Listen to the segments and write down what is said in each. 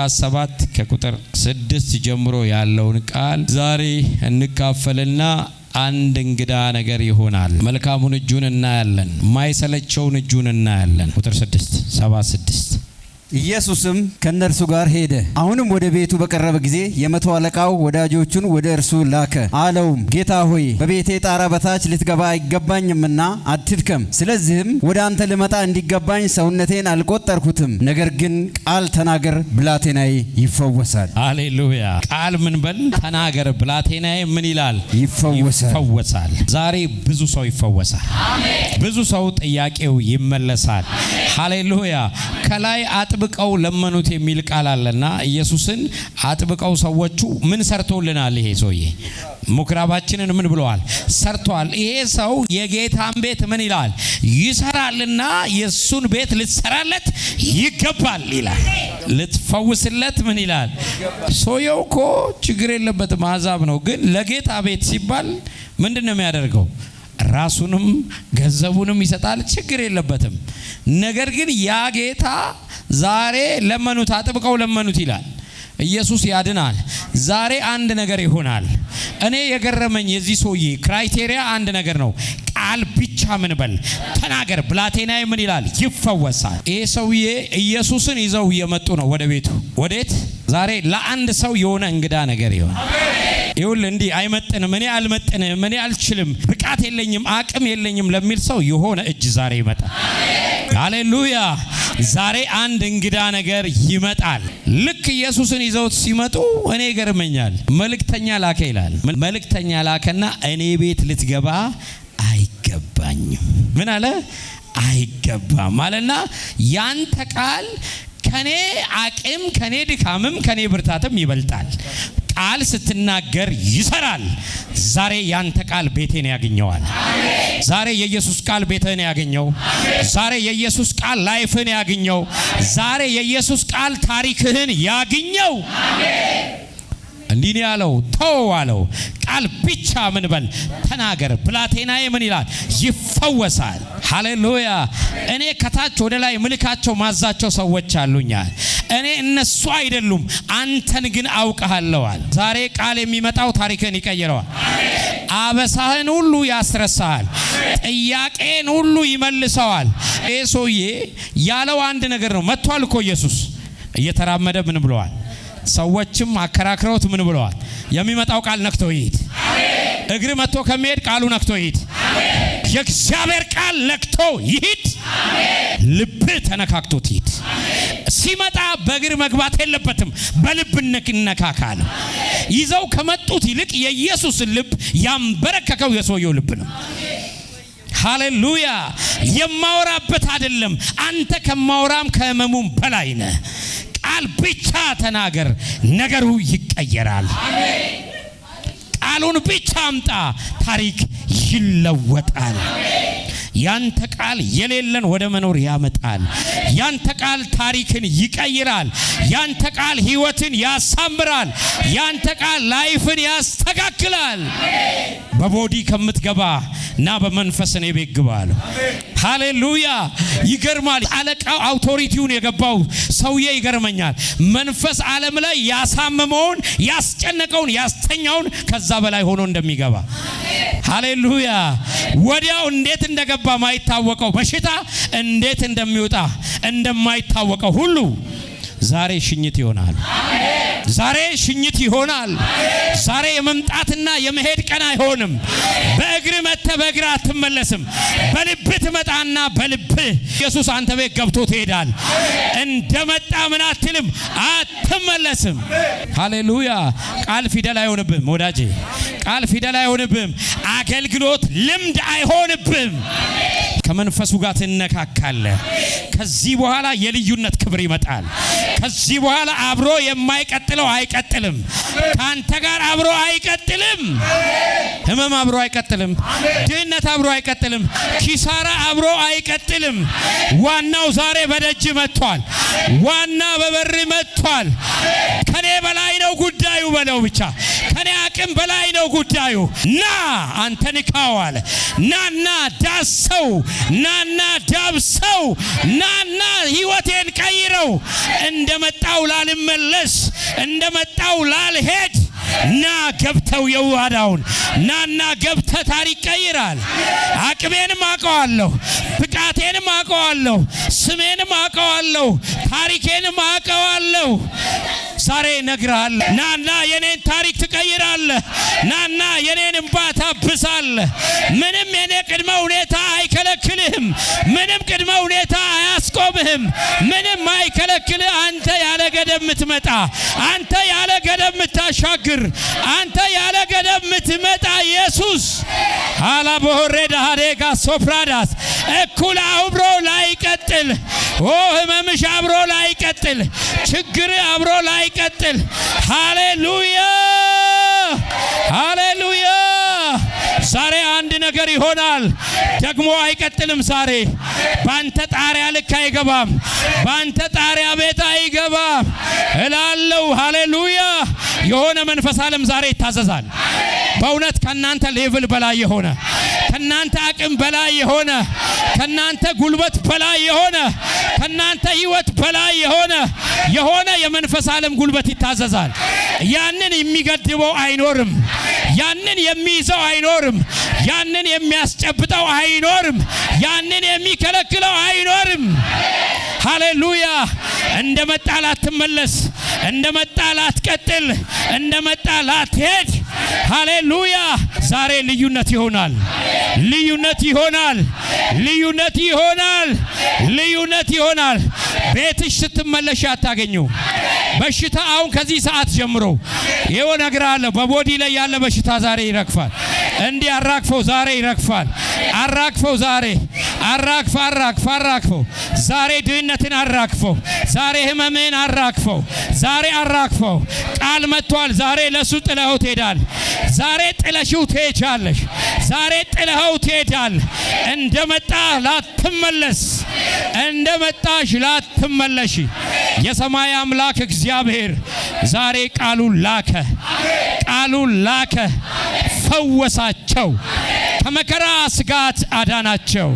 ሉቃስ 7 ከቁጥር 6 ጀምሮ ያለውን ቃል ዛሬ እንካፈልና አንድ እንግዳ ነገር ይሆናል። መልካሙን እጁን እናያለን፣ ማይሰለቸውን እጁን እናያለን። ቁጥር 6 ኢየሱስም ከነርሱ ጋር ሄደ። አሁንም ወደ ቤቱ በቀረበ ጊዜ የመቶ አለቃው ወዳጆቹን ወደ እርሱ ላከ። አለውም ጌታ ሆይ በቤቴ ጣራ በታች ልትገባ አይገባኝምና አትድከም። ስለዚህም ወደ አንተ ልመጣ እንዲገባኝ ሰውነቴን አልቆጠርኩትም። ነገር ግን ቃል ተናገር፣ ብላቴናዬ ይፈወሳል። ሃሌሉያ። ቃል ምን በል ተናገር፣ ብላቴናዬ ምን ይላል? ይፈወሳል። ዛሬ ብዙ ሰው ይፈወሳል። ብዙ ሰው ጥያቄው ይመለሳል። ሃሌሉያ። ከላይ አጥብቀው ለመኑት የሚል ቃል አለና ኢየሱስን አጥብቀው ሰዎቹ ምን ሰርቶልናል? ይሄ ሰውዬ ምኩራባችንን ምን ብለዋል? ሰርቷል። ይሄ ሰው የጌታን ቤት ምን ይላል? ይሰራልና የሱን ቤት ልትሰራለት ይገባል ይላል። ልትፈውስለት ምን ይላል? ሰውየው እኮ ችግር የለበትም፣ አሕዛብ ነው። ግን ለጌታ ቤት ሲባል ምንድነው የሚያደርገው? ራሱንም ገንዘቡንም ይሰጣል፣ ችግር የለበትም። ነገር ግን ያ ጌታ ዛሬ ለመኑት፣ አጥብቀው ለመኑት ይላል። ኢየሱስ ያድናል። ዛሬ አንድ ነገር ይሆናል። እኔ የገረመኝ የዚህ ሰውዬ ክራይቴሪያ አንድ ነገር ነው። ቃል ብቻ ምን በል ተናገር፣ ብላቴናዬ ምን ይላል? ይፈወሳል። ይሄ ሰውዬ ኢየሱስን ይዘው እየመጡ ነው ወደ ቤቱ። ወዴት? ዛሬ ለአንድ ሰው የሆነ እንግዳ ነገር ይሆን። ይሁን እንዲህ አይመጥንም፣ እኔ አልመጥንም፣ እኔ አልችልም፣ ብቃት የለኝም፣ አቅም የለኝም ለሚል ሰው የሆነ እጅ ዛሬ ይመጣል። ሃሌሉያ። ዛሬ አንድ እንግዳ ነገር ይመጣል። ልክ ኢየሱስን ይዘውት ሲመጡ እኔ ይገርመኛል። መልእክተኛ ላከ ይላል። መልእክተኛ ላከና እኔ ቤት ልትገባ አይገባኝም። ምን አለ? አይገባም አለና ያንተ ቃል ከኔ አቅም፣ ከኔ ድካምም፣ ከኔ ብርታትም ይበልጣል። ቃል ስትናገር ይሰራል። ዛሬ ያንተ ቃል ቤቴን ያገኘዋል። ዛሬ የኢየሱስ ቃል ቤቴን ያገኘው። ዛሬ የኢየሱስ ቃል ላይፍን ያገኘው። ዛሬ የኢየሱስ ቃል ታሪክህን ያገኘው። እንዲህ ነው ያለው። ተው አለው። ቃል ብቻ ምን በል ተናገር፣ ብላቴናዬ ምን ይላል? ይፈወሳል። ሃሌሉያ። እኔ ከታች ወደ ላይ ምልካቸው ማዛቸው ሰዎች አሉኛል። እኔ እነሱ አይደሉም፣ አንተን ግን አውቀሃለዋል። ዛሬ ቃል የሚመጣው ታሪክን ይቀይረዋል። አበሳህን ሁሉ ያስረሳል። ጥያቄን ሁሉ ይመልሰዋል። ይሄ ሰውዬ ያለው አንድ ነገር ነው። መጥቷል እኮ ኢየሱስ እየተራመደ ምን ብለዋል? ሰዎችም አከራክረውት ምን ብለዋል? የሚመጣው ቃል ነክቶ ይሄድ። እግር መጥቶ ከመሄድ ቃሉ ነክቶ ይሄድ። የእግዚአብሔር ቃል ነክቶ ይሄድ። ልብ ተነካክቶት ይሄድ። ሲመጣ በእግር መግባት የለበትም፣ በልብ ነካካል። ይዘው ከመጡት ይልቅ የኢየሱስን ልብ ያንበረከከው የሰውየው ልብ ነው። ሃሌሉያ። የማወራበት አይደለም፣ አንተ ከማወራም ከህመሙም በላይ ነህ። ቃል ብቻ ተናገር፣ ነገሩ ይቀየራል። ቃሉን ብቻ አምጣ፣ ታሪክ ይለወጣል። ያንተ ቃል የሌለን ወደ መኖር ያመጣል። ያንተ ቃል ታሪክን ይቀይራል። ያንተ ቃል ህይወትን ያሳምራል። ያንተ ቃል ላይፍን ያስተካክላል። በቦዲ ከምትገባ እና በመንፈስ ነው ቤት ግባል። ሃሌሉያ። ይገርማል። አለቃው አውቶሪቲውን የገባው ሰውዬ ይገርመኛል። መንፈስ ዓለም ላይ ያሳመመውን፣ ያስጨነቀውን፣ ያስተኛውን ከዛ በላይ ሆኖ እንደሚገባ ሃሌሉያ። ወዲያው እንዴት እንደገባ ማይታወቀው በሽታ እንዴት እንደሚወጣ እንደማይታወቀው ሁሉ ዛሬ ሽኝት ይሆናል። ዛሬ ሽኝት ይሆናል። ዛሬ የመምጣትና የመሄድ ቀን አይሆንም። በእግር መጥተ በእግር አትመለስም። በልብ ትመጣና በልብ ኢየሱስ አንተ ቤት ገብቶ ትሄዳል። እንደመጣ ምን አትልም፣ አትመለስም። ሃሌሉያ። ቃል ፊደል አይሆንብም ወዳጄ። ቃል ፊደል አይሆንብም። አገልግሎት ልምድ አይሆንብም። ከመንፈሱ ጋር ትነካካለህ። ከዚህ በኋላ የልዩነት ክብር ይመጣል። ከዚህ በኋላ አብሮ የማይቀጥለው አይቀጥልም። ካንተ ጋር አብሮ አይቀጥልም። ህመም አብሮ አይቀጥልም። ድህነት አብሮ አይቀጥልም። ኪሳራ አብሮ አይቀጥልም። ዋናው ዛሬ በደጅ መጥቷል። ዋና በበር መጥቷል። ከኔ በላይ ነው ጉዳዩ በለው ብቻ። ከኔ አቅም በላይ ነው ጉዳዩ። ና አንተ ንካው አለ። ናና ዳሰው፣ ናና ዳብሰው፣ ናና ህይወቴን ቀይረው። እንደመጣው ላልመለስ፣ እንደመጣው ላልሄድ ና ገብተው የዋዳውን ናና ገብተ ታሪክ ቀይራል። አቅሜንም አውቀዋለሁ፣ ብቃቴንም አውቀዋለሁ፣ ስሜንም አውቀዋለሁ፣ ታሪኬንም አውቀዋለሁ። ዛሬ እነግርሃለሁ፣ ናና የኔን ታሪክ ትቀይራለህ። ናና የኔን እንባ ታብሳለህ። ምንም የኔ ቅድመ ሁኔታ አይከለክልህም። ምንም ቅድመ ሁኔታ አያስቆምህም። ምንም አይከለክልህ። አንተ ያለ ገደብ ምትመጣ፣ አንተ ያለ ገደብ ምታሻግር፣ አንተ ያለ ገደብ ምትመጣ ኢየሱስ አላቦሬዳ ሃሬጋ ሶፍራዳስ እኩል አብሮ ላይቀጥል፣ ህመምሽ አብሮ ላይቀጥል፣ ችግር አብሮ ላይቀጥል። ሃሌሉያ ሃሌሉያ። ዛሬ አንድ ነገር ይሆናል። ደግሞ አይቀጥልም። ዛሬ ባንተ ጣሪያ ልክ አይገባም፣ ባንተ ጣሪያ ቤት አይገባም እላለሁ። ሃሌሉያ። የሆነ መንፈስ ዓለም ዛሬ ይታዘዛል። በእውነት ከናንተ ሌቭል በላይ የሆነ፣ ከናንተ አቅም በላይ የሆነ፣ ከናንተ ጉልበት በላይ የሆነ፣ ከናንተ ህይወት በላይ የሆነ የመንፈስ ዓለም ጉልበት ይታዘዛል። ያንን የሚገድበው አይኖርም። ያንን የሚይዘው አይኖርም። ያንን የሚያስጨብጠው አይኖርም። ያንን የሚከለክለው አይኖርም። ሃሌሉያ። እንደመጣ ላትመለስ፣ እንደመጣ ላትቀጥል፣ እንደመጣ ላትሄድ። ሃሌሉያ። ዛሬ ልዩነት ይሆናል። ልዩነት ይሆናል። ልዩነት ይሆናል። ልዩነት ይሆናል። ቤትሽ ስትመለሽ አታገኙ። በሽታ አሁን ከዚህ ሰዓት ጀምሮ ይኸው እነግርሃለሁ፣ በቦዲ ላይ ያለ በሽታ ዛሬ ይረግፋል። እንዲህ አራግፈው ዛሬ ይረግፋል። አራግፈው ዛሬ አራግፈው ዛሬ ድህነትን አራግፈው ዛሬ ህመምን አራግፈው ዛሬ አራግፈው። ቃል መጥቷል። ዛሬ ለሱ ጥለኸው ትሄዳል። ዛሬ ጥለሽው ትሄጃለሽ። ዛሬ ጥለኸው ትሄዳል። እንደመጣ ላትመለስ፣ እንደመጣሽ ላትመለሽ። የሰማይ አምላክ እግዚአብሔር ዛሬ ቃሉን ላከ፣ ፈወሳቸው፣ ከመከራ ስጋት አዳናቸው።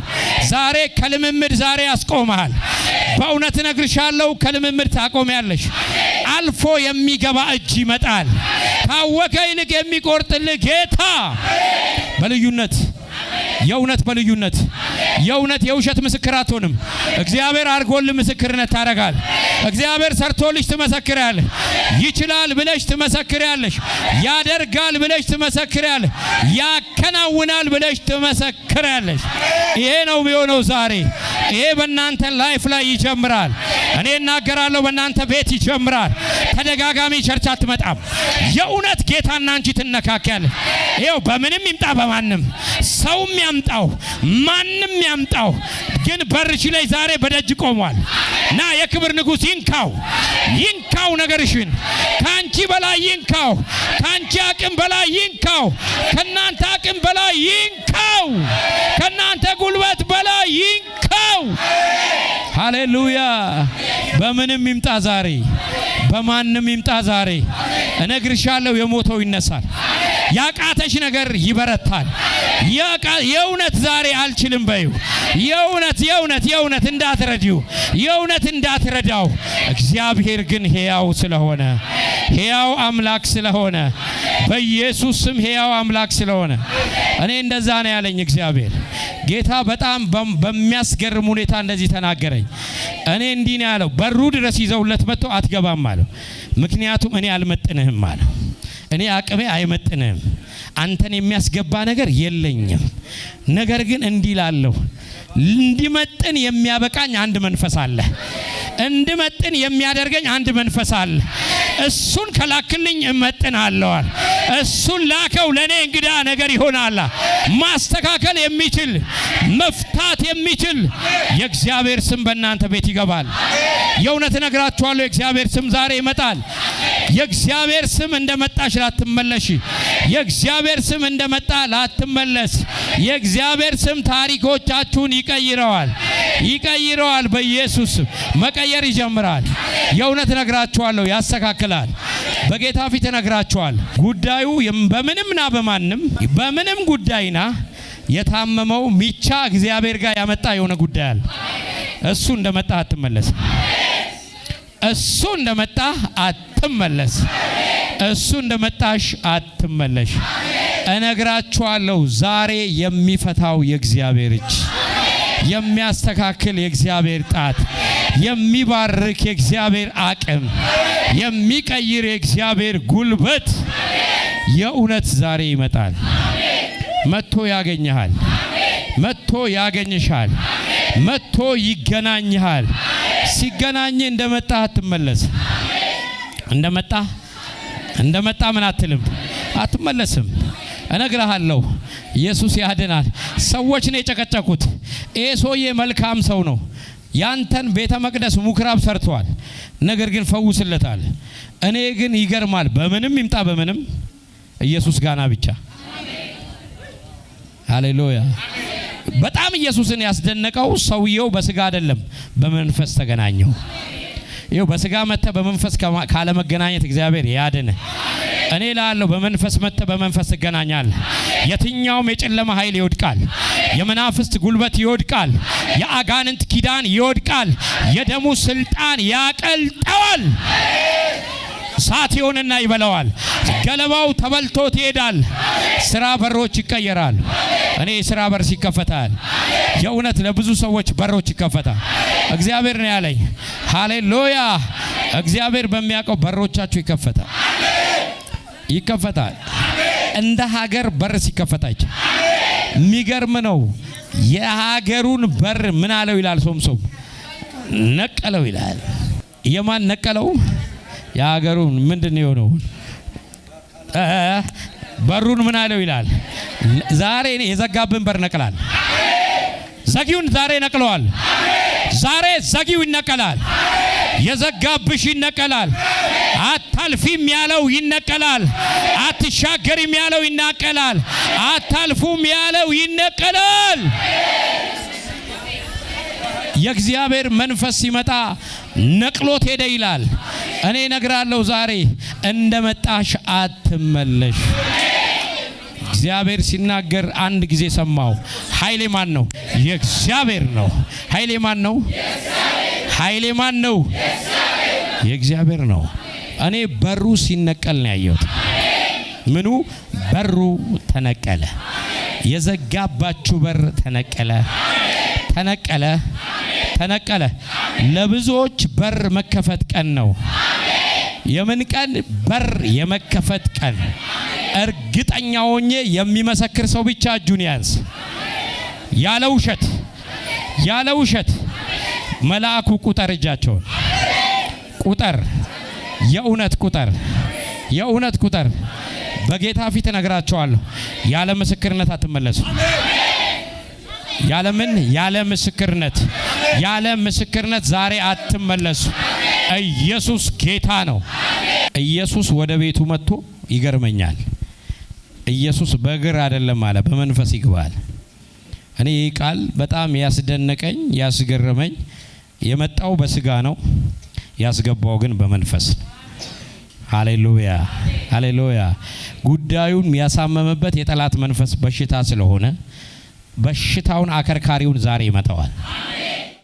ዛሬ ከልምምድ ዛሬ ያስቆማል። በእውነት እነግርሻለሁ፣ ከልምምድ ታቆሚያለሽ። አልፎ የሚገባ እጅ ይመጣል። ካወቀ ይልቅ የሚቆርጥልህ ጌታ በልዩነት የእውነት በልዩነት የእውነት የውሸት ምስክር አትሆንም። እግዚአብሔር አርጎልህ ምስክርነት ታረጋል። እግዚአብሔር ሰርቶልሽ ትመሰክሪያለሽ። ይችላል ብለሽ ትመሰክሪያለሽ። ያደርጋል ብለሽ ትመሰክሪያለሽ። ያከናውናል ብለሽ ትመሰክሪያለሽ። ይሄ ነው የሚሆነው ዛሬ። ይሄ በእናንተ ላይፍ ላይ ይጀምራል። እኔ እናገራለሁ፣ በእናንተ ቤት ይጀምራል። ተደጋጋሚ ቸርች አትመጣም። የእውነት ጌታና አንቺ ትነካከያለሽ። ይኸው በምንም ይምጣ በማንም ሰውም ያምጣው ማንም ያምጣው፣ ግን በርሽ ላይ ዛሬ በደጅ ቆሟል። ና የክብር ንጉሥ ይንካው ነገርሽን፣ ካንቺ በላይ ይንካው፣ ካንቺ አቅም በላይ ይንካው፣ ከናንተ አቅም በላይ ይንካው፣ ከናንተ ጉልበት በላይ ይንካው። ሃሌሉያ። በምንም ይምጣ ዛሬ፣ በማንም ይምጣ ዛሬ እነግርሻለሁ፣ የሞተው ይነሳል። ያቃተሽ ነገር ይበረታል። የእውነት ዛሬ አልችልም በይው። የእውነት እንዳትረዲው፣ የእውነት እንዳትረዳው። እግዚአብሔር ግን ሕያው ስለሆነ፣ ሕያው አምላክ ስለሆነ፣ በኢየሱስ ስም ሕያው አምላክ ስለሆነ እኔ እንደዛ ነው ያለኝ እግዚአብሔር። ጌታ በጣም በሚያስገርም ሁኔታ እንደዚህ ተናገረኝ። እኔ እንዲህ ነው ያለው፣ በሩ ድረስ ይዘውለት መጥተው አትገባም አለው። ምክንያቱም እኔ አልመጥንህም አለው። እኔ አቅሜ አይመጥንህም፣ አንተን የሚያስገባ ነገር የለኝም። ነገር ግን እንዲላለሁ እንዲመጥን የሚያበቃኝ አንድ መንፈስ አለ። እንድመጥን የሚያደርገኝ አንድ መንፈስ አለ። እሱን ከላክልኝ እመጥናለዋል። እሱን ላከው። ለኔ እንግዳ ነገር ይሆናል። ማስተካከል የሚችል መፍታት የሚችል የእግዚአብሔር ስም በእናንተ ቤት ይገባል። የእውነት እነግራችኋለሁ፣ የእግዚአብሔር ስም ዛሬ ይመጣል። የእግዚአብሔር ስም እንደመጣሽ ላትመለሽ፣ የእግዚአብሔር ስም እንደመጣ ላትመለስ። የእግዚአብሔር ስም ታሪኮቻችሁን ይቀይረዋል። በኢየሱስ ስም መቀየር ይጀምራል። የእውነት እነግራችኋለሁ፣ ያስተካክላል። በጌታ ፊት እነግራችኋለሁ ጉዳዩ በምንምና በምንም ጉዳይና የታመመው ሚቻ እግዚአብሔር ጋር ያመጣ የሆነ ጉዳይ አለ። እሱ እንደመጣ አትመለስ። እሱ እንደመጣ አትመለስ። እሱ እንደመጣሽ አትመለሽ። እነግራችኋለሁ ዛሬ የሚፈታው የእግዚአብሔር እጅ፣ የሚያስተካክል የእግዚአብሔር ጣት፣ የሚባርክ የእግዚአብሔር አቅም፣ የሚቀይር የእግዚአብሔር ጉልበት የእውነት ዛሬ ይመጣል። መጥቶ ያገኘሃል። መጥቶ ያገኝሻል። መጥቶ ይገናኝሃል። ሲገናኝ እንደመጣ አትመለስ። እንደመጣ ምን አትልም፣ አትመለስም። እነግርሃለሁ ኢየሱስ ያድናል። ሰዎች ነው የጨቀጨቁት። ይሄ ሰውዬ መልካም ሰው ነው። ያንተን ቤተ መቅደስ ሙክራብ ሰርቷል፣ ነገር ግን ፈውስለታል። እኔ ግን ይገርማል፣ በምንም ይምጣ በምንም ኢየሱስ ጋና ብቻ። ሃሌሉያ። በጣም ኢየሱስን ያስደነቀው ሰውየው በስጋ አይደለም በመንፈስ ተገናኘው። ይኸው በስጋ መተ በመንፈስ ካለ መገናኘት እግዚአብሔር ያድነ። እኔ ላለው በመንፈስ መተ በመንፈስ ትገናኛለህ። የትኛውም የጨለማ ኃይል ይወድቃል። የመናፍስት ጉልበት ይወድቃል። የአጋንንት ኪዳን ይወድቃል። የደሙ ስልጣን ያቀልጠዋል። እሳት ይሆንና ይበላዋል። ገለባው ተበልቶ ይሄዳል። ስራ በሮች ይቀየራል። እኔ ስራ በር ይከፈታል። የእውነት ለብዙ ሰዎች በሮች ይከፈታል። እግዚአብሔር ነው ያለኝ። ሃሌሉያ። እግዚአብሔር በሚያውቀው በሮቻችሁ ይከፈታል። እንደ ሀገር በር ሲከፈታች የሚገርም ነው። የሀገሩን በር ምን አለው ይላል ሶምሶም? ነቀለው ይላል። የማን ነቀለው? የሀገሩን ምንድን የሆነው በሩን ምን አለው ይላል? ዛሬ የዘጋብን በር ነቅላል። ዘጊውን ዛሬ ነቅለዋል። ዛሬ ዘጊው ይነቀላል። የዘጋብሽ ይነቀላል። አታልፊም ያለው ይነቀላል። አትሻገሪም ያለው ይነቀላል። አታልፉም ያለው ይነቀላል። የእግዚአብሔር መንፈስ ሲመጣ ነቅሎት ሄደ ይላል። እኔ ነግራለሁ ዛሬ እንደመጣሽ አትመለሽ። እግዚአብሔር ሲናገር አንድ ጊዜ ሰማው። ኃይሌ ማን ነው? የእግዚአብሔር ነው። ኃይሌ ማን ነው? ኃይሌ ማን ነው? የእግዚአብሔር ነው። እኔ በሩ ሲነቀል ነው ያየሁት። ምኑ? በሩ ተነቀለ። የዘጋባችሁ በር ተነቀለ። ለብዙዎች በር መከፈት ቀን ነው። የምን ቀን? በር የመከፈት ቀን። እርግጠኛ ሆኜ የሚመሰክር ሰው ብቻ እጁን ያንስ። ያለ ውሸት መልአኩ ቁጠር፣ እጃቸውን ቁጠር፣ የእውነት ቁጠር። በጌታ ፊት እነግራቸዋለሁ፣ ያለ ምስክርነት አትመለሱ። ያለ ምስክርነት ዛሬ አትመለሱ። ኢየሱስ ጌታ ነው። ኢየሱስ ወደ ቤቱ መጥቶ ይገርመኛል። ኢየሱስ በእግር አይደለም አለ፣ በመንፈስ ይግባል። እኔ ይህ ቃል በጣም ያስደነቀኝ ያስገረመኝ፣ የመጣው በስጋ ነው፣ ያስገባው ግን በመንፈስ። ሃሌሉያ። ጉዳዩን ያሳመመበት የጠላት መንፈስ በሽታ ስለሆነ በሽታውን አከርካሪውን ዛሬ ይመጣዋል።